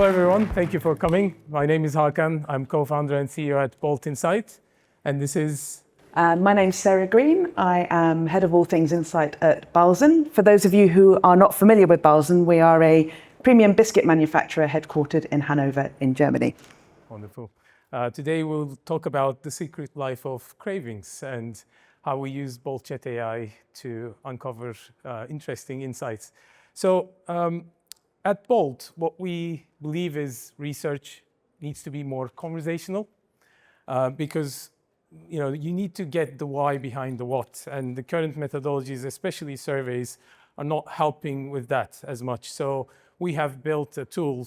Hello, everyone. Thank you for coming. My name is Hakan. I'm co-founder and CEO at Bolt Insight. And this is... My name's Sarah Green. I am head of all things insight at Bahlsen. For those of you who are not familiar with Bahlsen, we are a premium biscuit manufacturer headquartered in Hanover in Germany. Wonderful. Today we'll talk about the secret life of cravings and how we use BoltChatAI to uncover interesting insights. So at Bolt, what we believe is research needs to be more conversational because you need to get the why behind the what, and the current methodologies, especially surveys, are not helping with that as much. So we have built a tool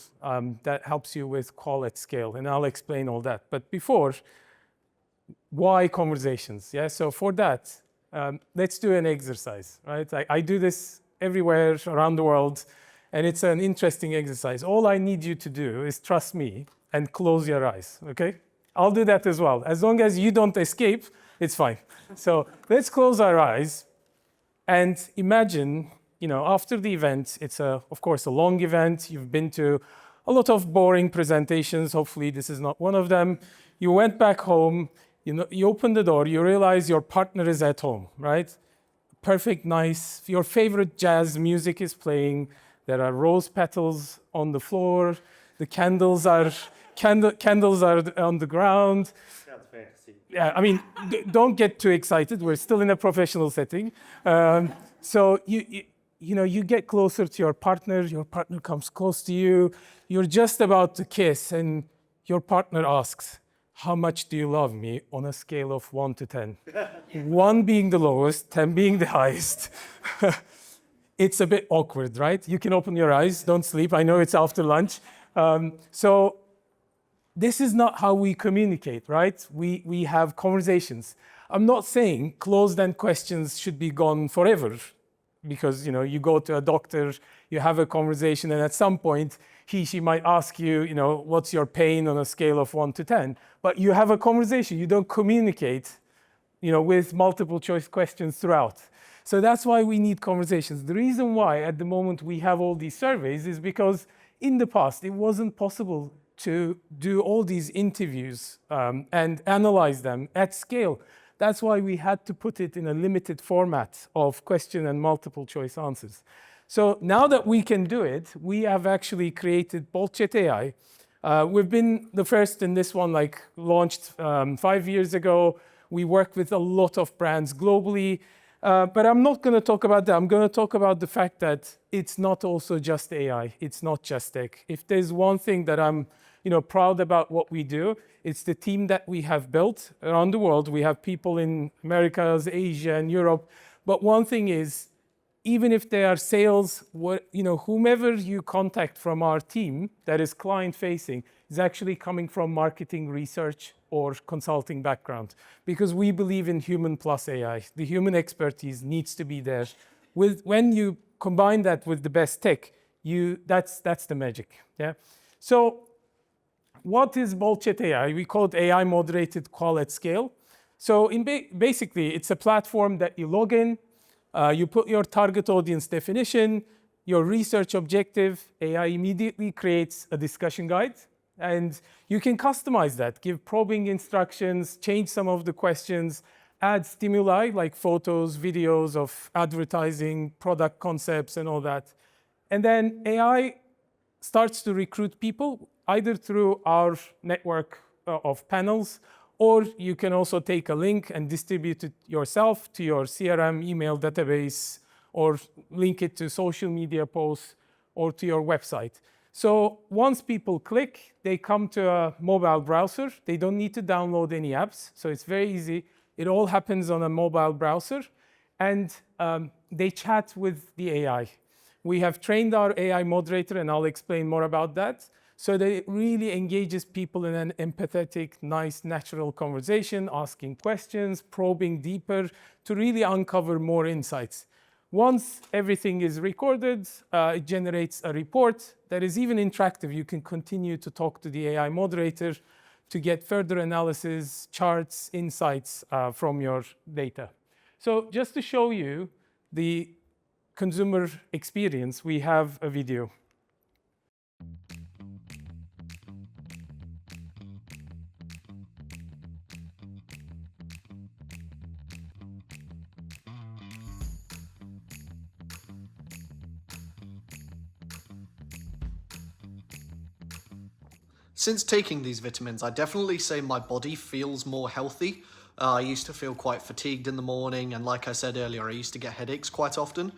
that helps you with call at scale, and I'll explain all that. But before, why conversations? Yeah. So for that, let's do an exercise, right? I do this everywhere around the world, and it's an interesting exercise. All I need you to do is trust me and close your eyes, okay? I'll do that as well. As long as you don't escape, it's fine. So let's close our eyes and imagine, after the event, it's of course a long event. You've been to a lot of boring presentations. Hopefully this is not one of them. You went back home, you open the door, you realize your partner is at home, right? Perfect, nice. Your favorite jazz music is playing. There are rose petals on the floor. The candles are on the ground. Sounds fantasy. Yeah, I mean, don't get too excited. We're still in a professional setting. So you get closer to your partner comes close to you. You're just about to kiss, and your partner asks, "How much do you love me?" on a scale of 1 to 10. 1 being the lowest, 10 being the highest. It's a bit awkward, right? You can open your eyes, don't sleep. I know it's after lunch. So this is not how we communicate, right? We have conversations. I'm not saying closed-end questions should be gone forever, because you go to a doctor, you have a conversation, and at some point she might ask you, what's your pain on a scale of 1 to 10. But you have a conversation. You don't communicate, with multiple choice questions throughout. So that's why we need conversations. The reason why at the moment we have all these surveys is because in the past it wasn't possible to do all these interviews and analyze them at scale. That's why we had to put it in a limited format of question and multiple choice answers. So now that we can do it, we have actually created BoltChatAI. We've been the first in this one, launched 5 years ago. We work with a lot of brands globally. But I'm not going to talk about that. I'm going to talk about the fact that it's not also just AI. It's not just tech. If there's one thing that I'm proud about what we do, it's the team that we have built around the world. We have people in Americas, Asia, and Europe. But one thing is, even if they are sales, whomever you contact from our team that is client-facing is actually coming from marketing, research, or consulting background, because we believe in human plus AI. The human expertise needs to be there. When you combine that with the best tech, that's the magic. Yeah. So what is BoltChatAI? We call it AI moderated call at scale. So basically, it's a platform that you log in, you put your target audience definition, your research objective. AI immediately creates a discussion guide. And you can customize that, give probing instructions, change some of the questions, add stimuli like photos, videos of advertising, product concepts, and all that. And then AI starts to recruit people either through our network of panels, or you can also take a link and distribute it yourself to your CRM email database, or link it to social media posts, or to your website. So once people click, they come to a mobile browser. They don't need to download any apps, so it's very easy. It all happens on a mobile browser, and they chat with the AI. We have trained our AI moderator, and I'll explain more about that, so that it really engages people in an empathetic, nice, natural conversation, asking questions, probing deeper to really uncover more insights. Once everything is recorded, it generates a report that is even interactive. You can continue to talk to the AI moderator to get further analysis, charts, insights from your data. So just to show you the consumer experience, we have a video. Since taking these vitamins, I definitely say my body feels more healthy. I used to feel quite fatigued in the morning, and like I said earlier, I used to get headaches quite often.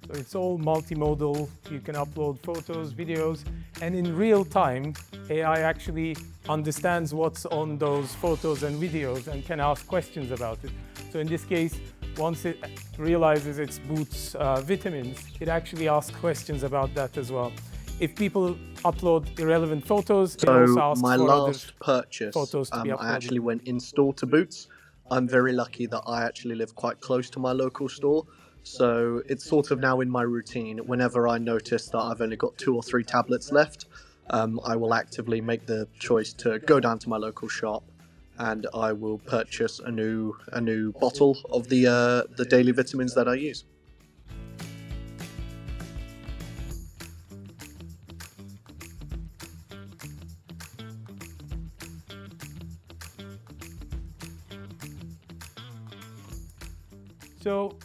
So it's all multimodal. You can upload photos, videos, and in real time, AI actually understands what's on those photos and videos and can ask questions about it. So in this case, once it realizes it's Boots vitamins, it actually asks questions about that as well. If people upload irrelevant photos, it also So asks my for other last purchase, photos to be uploaded. I actually went in store to Boots. I'm very lucky that I actually live quite close to my local store. So it's sort of now in my routine. Whenever I notice that I've only got 2 or 3 tablets left, I will actively make the choice to go down to my local shop, and I will purchase a new bottle of the daily vitamins that I use. So,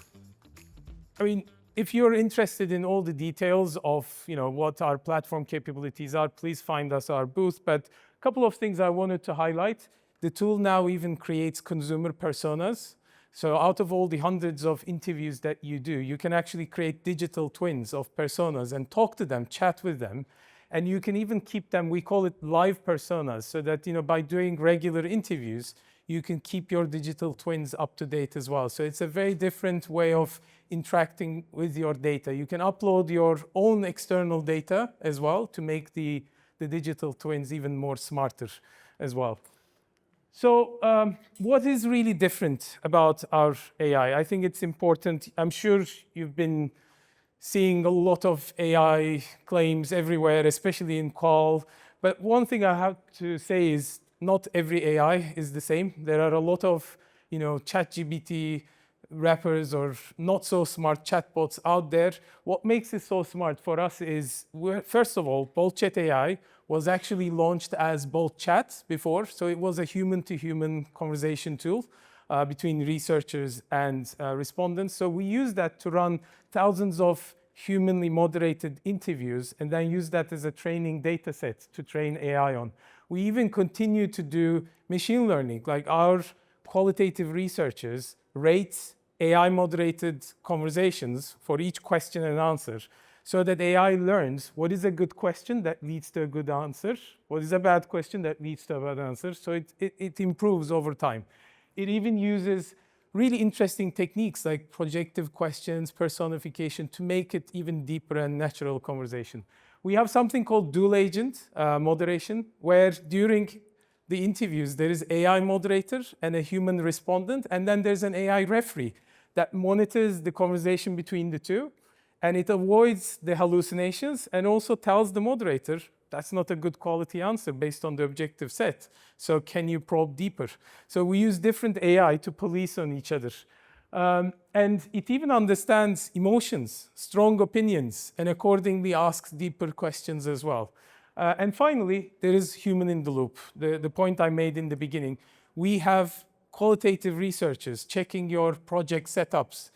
I mean, if you're interested in all the details of what our platform capabilities are, please find us our booth. But a couple of things I wanted to highlight. The tool now even creates consumer personas. So out of all the hundreds of interviews that you do, you can actually create digital twins of personas and talk to them, chat with them. And you can even keep them, we call it live personas, so that by doing regular interviews, you can keep your digital twins up to date as well. So it's a very different way of interacting with your data. You can upload your own external data as well to make the digital twins even more smarter as well. So what is really different about our AI? I think it's important. I'm sure you've been seeing a lot of AI claims everywhere, especially in call. But one thing I have to say is not every AI is the same. There are a lot of, ChatGPT wrappers or not so smart chatbots out there. What makes it so smart for us is, first of all, BoltChatAI was actually launched as BoltChat before. So it was a human-to-human conversation tool between researchers and respondents. So we use that to run thousands of humanly moderated interviews and then use that as a training data set to train AI on. We even continue to do machine learning, like our qualitative researchers rate AI moderated conversations for each question and answer, so that AI learns what is a good question that leads to a good answer, what is a bad question that leads to a bad answer. So it improves over time. It even uses really interesting techniques like projective questions, personification, to make it even deeper and natural conversation. We have something called dual agent moderation, where during the interviews, there is AI moderator and a human respondent, and then there's an AI referee that monitors the conversation between the two, and it avoids the hallucinations and also tells the moderator, that's not a good quality answer based on the objective set. So can you probe deeper? So we use different AI to police on each other. And it even understands emotions, strong opinions, and accordingly asks deeper questions as well. And finally, there is human in the loop. The point I made in the beginning. We have qualitative researchers checking your project setups,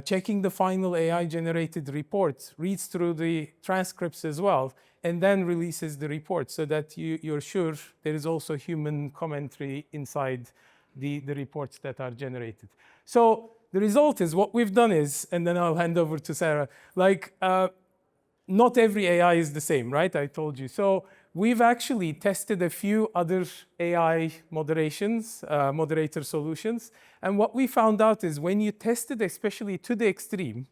checking the final AI-generated reports, reads through the transcripts as well, and then releases the report so that you're sure there is also human commentary inside the reports that are generated. So the result is, what we've done is, and then I'll hand over to Sarah, not every AI is the same, right? I told you. So we've actually tested a few other AI moderator solutions. And what we found out is when you test it, especially to the extreme,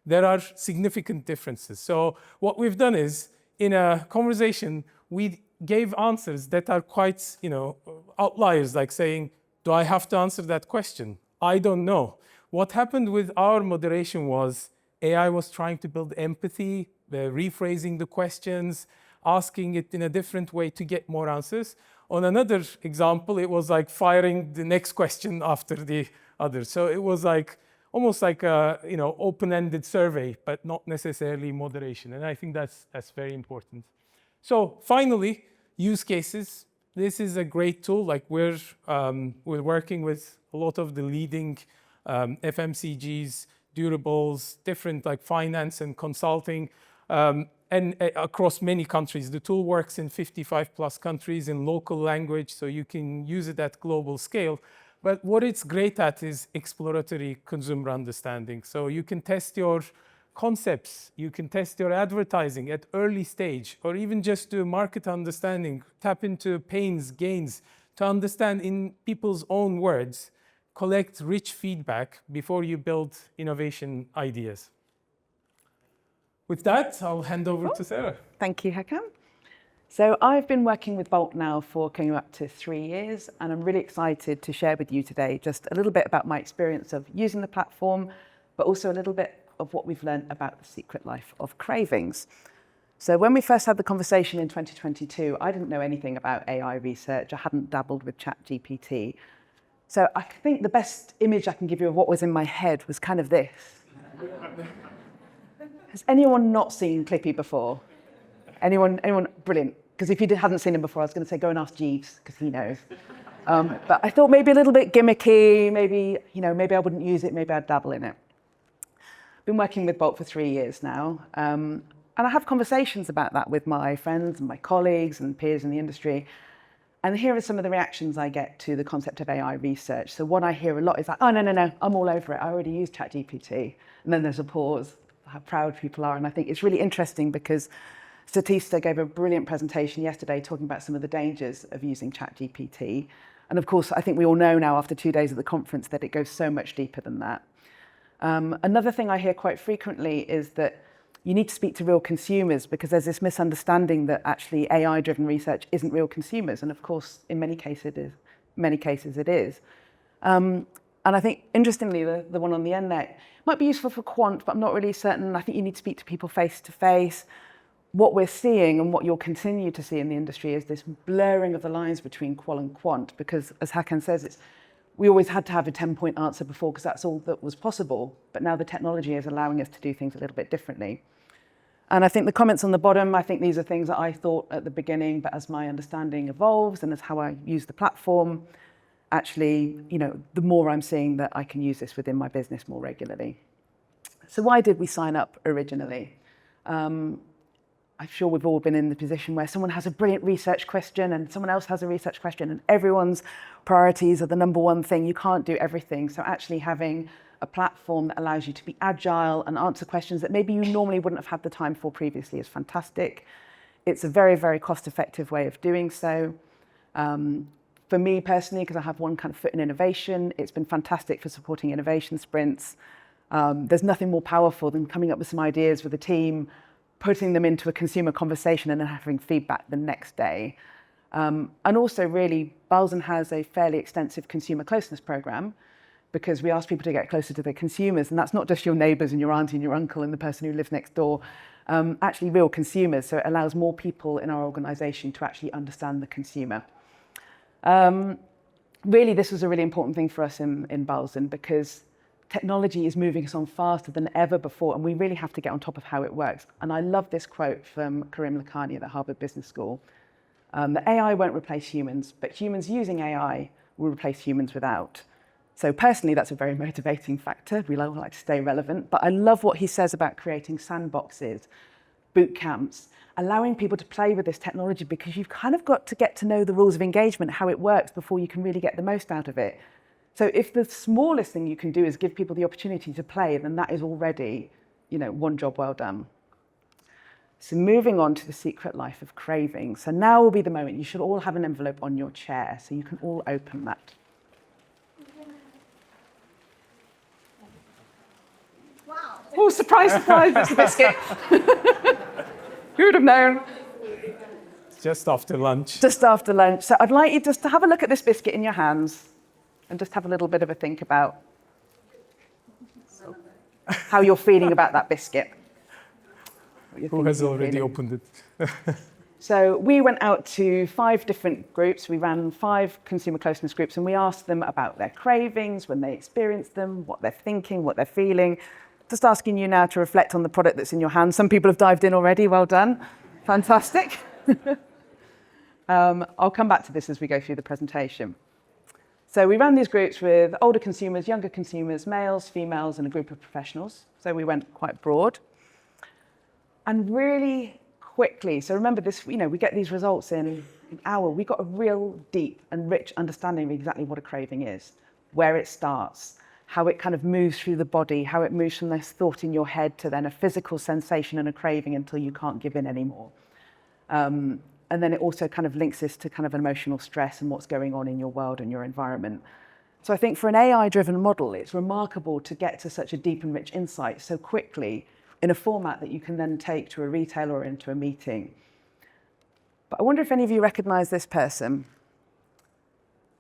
there are significant differences. So what we've done is, in a conversation, we gave answers that are quite, outliers, like saying, do I have to answer that question? I don't know. What happened with our moderation was AI was trying to build empathy, rephrasing the questions, asking it in a different way to get more answers. On another example, it was like firing the next question after the other. So it was like almost like a open-ended survey, but not necessarily moderation. And I think that's very important. So finally, use cases. This is a great tool. Like we're working with a lot of the leading FMCGs, durables, different like finance and consulting. And across many countries. The tool works in 55 plus countries in local language, so you can use it at global scale. But what it's great at is exploratory consumer understanding. So you can test your concepts, you can test your advertising at early stage, or even just do market understanding, tap into pains, gains, to understand in people's own words, collect rich feedback before you build innovation ideas. With that, I'll hand over to Sarah. Thank you, Hakam. So I've been working with Bolt now for coming up to 3 years, and I'm really excited to share with you today just a little bit about my experience of using the platform, but also a little bit of what we've learned about the secret life of cravings. So when we first had the conversation in 2022, I didn't know anything about AI research. I hadn't dabbled with ChatGPT. So I think the best image I can give you of what was in my head was kind of this. Has anyone not seen Clippy before? Anyone? Brilliant. Because if you hadn't seen him before, I was going to say go and ask Jeeves, because he knows. But I thought maybe a little bit gimmicky, maybe I wouldn't use it, maybe I'd dabble in it. Been working with Bolt for 3 years now. And I have conversations about that with my friends and my colleagues and peers in the industry. And here are some of the reactions I get to the concept of AI research. So what I hear a lot is like, oh, no, I'm all over it. I already use ChatGPT. And then there's a pause. How proud people are. And I think it's really interesting because Statista gave a brilliant presentation yesterday talking about some of the dangers of using ChatGPT. And of course, I think we all know now after 2 days at the conference that it goes so much deeper than that. Another thing I hear quite frequently is that you need to speak to real consumers because there's this misunderstanding that actually AI-driven research isn't real consumers. And of course, in many cases it is. And I think, interestingly, the one on the end there might be useful for quant, but I'm not really certain. I think you need to speak to people face to face. What we're seeing and what you'll continue to see in the industry is this blurring of the lines between qual and quant, because as Hakan says, we always had to have a 10-point answer before because that's all that was possible. But now the technology is allowing us to do things a little bit differently. And I think the comments on the bottom, I think these are things that I thought at the beginning, but as my understanding evolves and as how I use the platform, actually, the more I'm seeing that I can use this within my business more regularly. So why did we sign up originally? I'm sure we've all been in the position where someone has a brilliant research question and someone else has a research question and everyone's priorities are the number one thing. You can't do everything. So actually having a platform that allows you to be agile and answer questions that maybe you normally wouldn't have had the time for previously is fantastic. It's a very, very cost-effective way of doing so. For me personally, because I have one kind of foot in innovation, it's been fantastic for supporting innovation sprints. There's nothing more powerful than coming up with some ideas with a team, putting them into a consumer conversation and then having feedback the next day. And also really, Bahlsen has a fairly extensive consumer closeness program because we ask people to get closer to their consumers. And that's not just your neighbors and your auntie and your uncle and the person who lives next door, actually real consumers. So it allows more people in our organization to actually understand the consumer. Really, this was a really important thing for us in Bahlsen because technology is moving us on faster than ever before, and we really have to get on top of how it works. And I love this quote from Karim Lakhani at the Harvard Business School, that AI won't replace humans, but humans using AI will replace humans without. So personally, that's a very motivating factor. We like to stay relevant, but I love what he says about creating sandboxes, boot camps, allowing people to play with this technology because you've kind of got to get to know the rules of engagement, how it works before you can really get the most out of it. So if the smallest thing you can do is give people the opportunity to play, then that is already, one job well done. So moving on to the secret life of craving. So now will be the moment. You should all have an envelope on your chair, so you can all open that. Wow. Oh, surprise, surprise, it's a biscuit. Who would have known? Just after lunch. Just after lunch. So I'd like you just to have a look at this biscuit in your hands and just have a little bit of a think about how you're feeling about that biscuit. Who has already opened it? So we went out to 5 different groups. We ran 5 consumer closeness groups and we asked them about their cravings, when they experienced them, what they're thinking, what they're feeling. Just asking you now to reflect on the product that's in your hand. Some people have dived in already. Well done. Fantastic. I'll come back to this as we go through the presentation. So we ran these groups with older consumers, younger consumers, males, females, and a group of professionals. So we went quite broad. And really quickly, so remember this, we get these results in an hour. We got a real deep and rich understanding of exactly what a craving is, where it starts, how it kind of moves through the body, how it moves from this thought in your head to then a physical sensation and a craving until you can't give in anymore. And then it also kind of links this to kind of emotional stress and what's going on in your world and your environment. So I think for an AI-driven model, it's remarkable to get to such a deep and rich insight so quickly in a format that you can then take to a retailer or into a meeting. But I wonder if any of you recognize this person.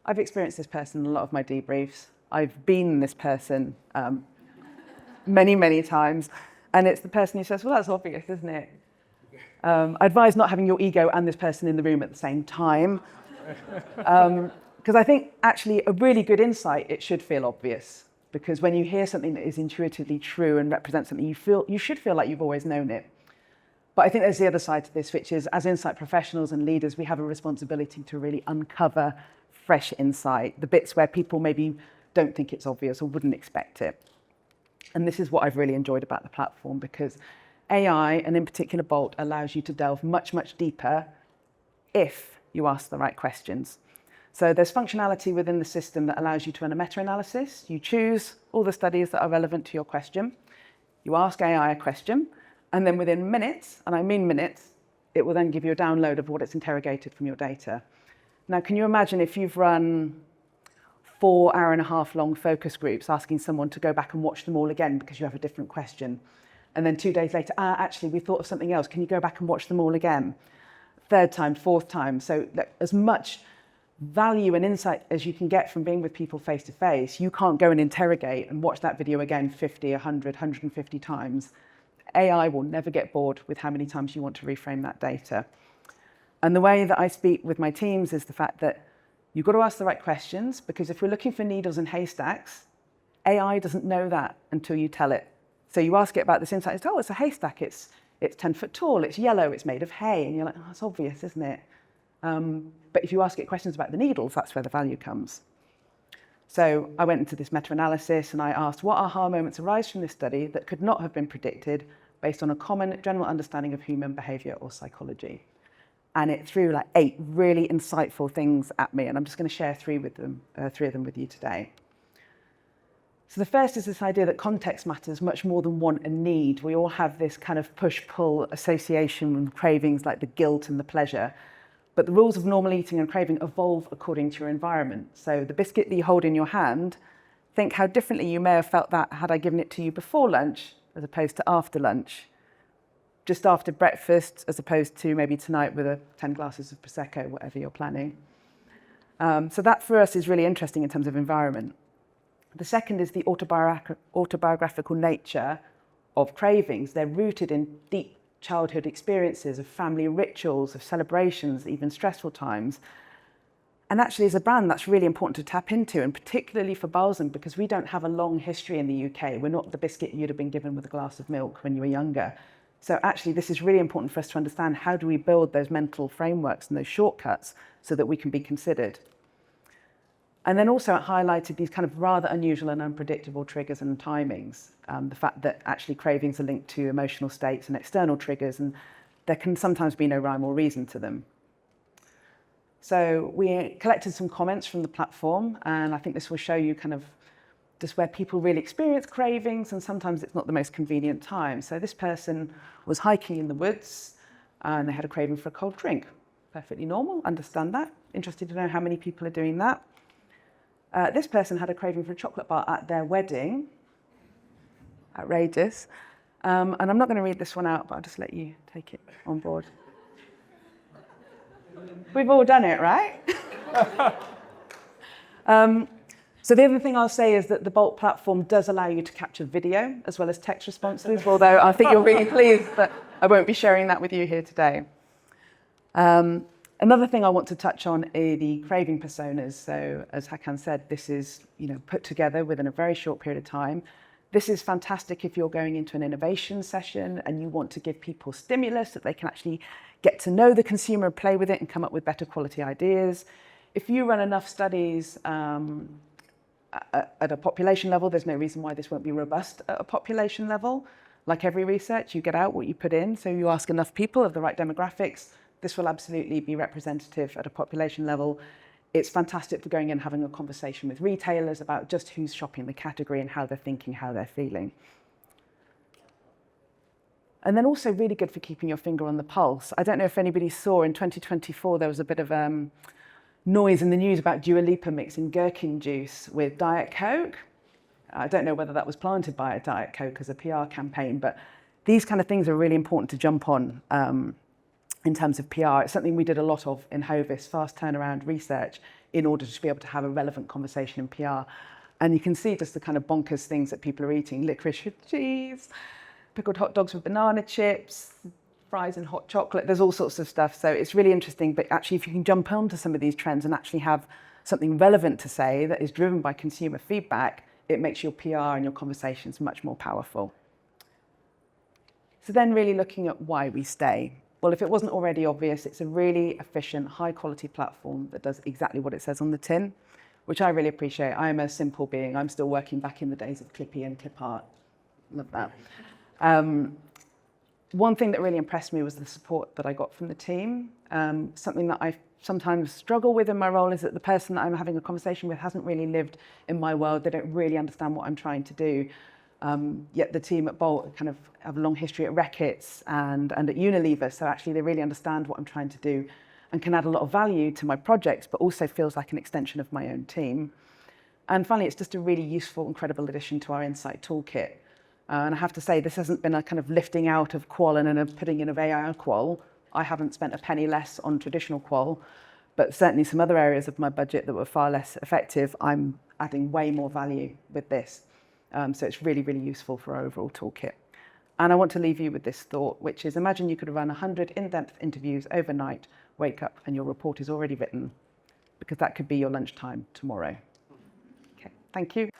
I've experienced this person in a lot of my debriefs. I've been this person many, many times. And it's the person who says, well, that's obvious, isn't it? I advise not having your ego and this person in the room at the same time. Because I think actually a really good insight, it should feel obvious. Because when you hear something that is intuitively true and represents something, you should feel like you've always known it. But I think there's the other side to this, which is as insight professionals and leaders, we have a responsibility to really uncover fresh insight, the bits where people maybe don't think it's obvious or wouldn't expect it. And this is what I've really enjoyed about the platform, because AI, and in particular Bolt, allows you to delve much, much deeper if you ask the right questions. So there's functionality within the system that allows you to run a meta-analysis. You choose all the studies that are relevant to your question. You ask AI a question, and then within minutes, and I mean minutes, it will then give you a download of what it's interrogated from your data. Now, can you imagine if you've run 4 hour-and-a-half long focus groups asking someone to go back and watch them all again because you have a different question, and then 2 days later, actually, we thought of something else. Can you go back and watch them all again? 3rd time, 4th time. So as much value and insight as you can get from being with people face to face, you can't go and interrogate and watch that video again 50, 100, 150 times. AI will never get bored with how many times you want to reframe that data. And the way that I speak with my teams is the fact that you've got to ask the right questions, because if we're looking for needles in haystacks, AI doesn't know that until you tell it. So you ask it about this insight, it's, oh, it's a haystack, it's 10 foot tall, it's yellow, it's made of hay, and you're like, oh, that's obvious, isn't it? But if you ask it questions about the needles, that's where the value comes. So I went into this meta-analysis and I asked, what aha moments arise from this study that could not have been predicted based on a common general understanding of human behavior or psychology? And it threw like 8 really insightful things at me, and I'm just going to share 3 of them with you today. So the first is this idea that context matters much more than want and need. We all have this kind of push-pull association with cravings, like the guilt and the pleasure. But the rules of normal eating and craving evolve according to your environment. So the biscuit that you hold in your hand, think how differently you may have felt that had I given it to you before lunch as opposed to after lunch. Just after breakfast as opposed to maybe tonight with 10 glasses of Prosecco, whatever you're planning. So that for us is really interesting in terms of environment. The second is the autobiographical nature of cravings. They're rooted in deep childhood experiences of family rituals, of celebrations, even stressful times. And actually, as a brand, that's really important to tap into, and particularly for Bahlsen, because we don't have a long history in the UK. We're not the biscuit you'd have been given with a glass of milk when you were younger. So actually, this is really important for us to understand, how do we build those mental frameworks and those shortcuts so that we can be considered? And then also it highlighted these kind of rather unusual and unpredictable triggers and timings. The fact that actually cravings are linked to emotional states and external triggers, and there can sometimes be no rhyme or reason to them. So we collected some comments from the platform, and I think this will show you kind of just where people really experience cravings, and sometimes it's not the most convenient time. So this person was hiking in the woods, and they had a craving for a cold drink. Perfectly normal, understand that. Interested to know how many people are doing that. This person had a craving for a chocolate bar at their wedding. Outrageous. And I'm not going to read this one out, but I'll just let you take it on board. We've all done it, right? So the other thing I'll say is that the Bolt platform does allow you to capture video as well as text responses, although I think you're really pleased that I won't be sharing that with you here today. Another thing I want to touch on are the craving personas. So as Hakan said, this is put together within a very short period of time. This is fantastic if you're going into an innovation session and you want to give people stimulus that they can actually get to know the consumer and play with it and come up with better quality ideas. If you run enough studies at a population level, there's no reason why this won't be robust at a population level. Like every research, you get out what you put in. So you ask enough people of the right demographics, this will absolutely be representative at a population level. It's fantastic for going in and having a conversation with retailers about just who's shopping the category and how they're thinking, how they're feeling. And then also really good for keeping your finger on the pulse. I don't know if anybody saw in 2024, there was a bit of noise in the news about Dua Lipa mixing gherkin juice with Diet Coke. I don't know whether that was planted by a Diet Coke as a PR campaign, but these kind of things are really important to jump on in terms of PR. It's something we did a lot of in Hovis, fast turnaround research, in order to be able to have a relevant conversation in PR. And you can see just the kind of bonkers things that people are eating: licorice with cheese, pickled hot dogs with banana chips, fries and hot chocolate. There's all sorts of stuff. So it's really interesting. But actually, if you can jump onto some of these trends and actually have something relevant to say that is driven by consumer feedback, it makes your PR and your conversations much more powerful. So then really looking at why we stay. Well, if it wasn't already obvious, it's a really efficient, high-quality platform that does exactly what it says on the tin, which I really appreciate. I'm a simple being. I'm still working back in the days of Clippy and Clip Art. Love that. One thing that really impressed me was the support that I got from the team. Something that I sometimes struggle with in my role is that the person that I'm having a conversation with hasn't really lived in my world. They don't really understand what I'm trying to do. Yet the team at Bolt kind of have a long history at Reckitt's and at Unilever, so actually they really understand what I'm trying to do and can add a lot of value to my projects, but also feels like an extension of my own team. And finally, it's just a really useful and credible addition to our Insight Toolkit. And I have to say, this hasn't been a kind of lifting out of qual and a putting in of AI qual. I haven't spent a penny less on traditional qual, but certainly some other areas of my budget that were far less effective, I'm adding way more value with this. So it's really, really useful for our overall toolkit. And I want to leave you with this thought, which is, imagine you could run 100 in-depth interviews overnight, wake up and your report is already written, because that could be your lunchtime tomorrow. Okay, thank you.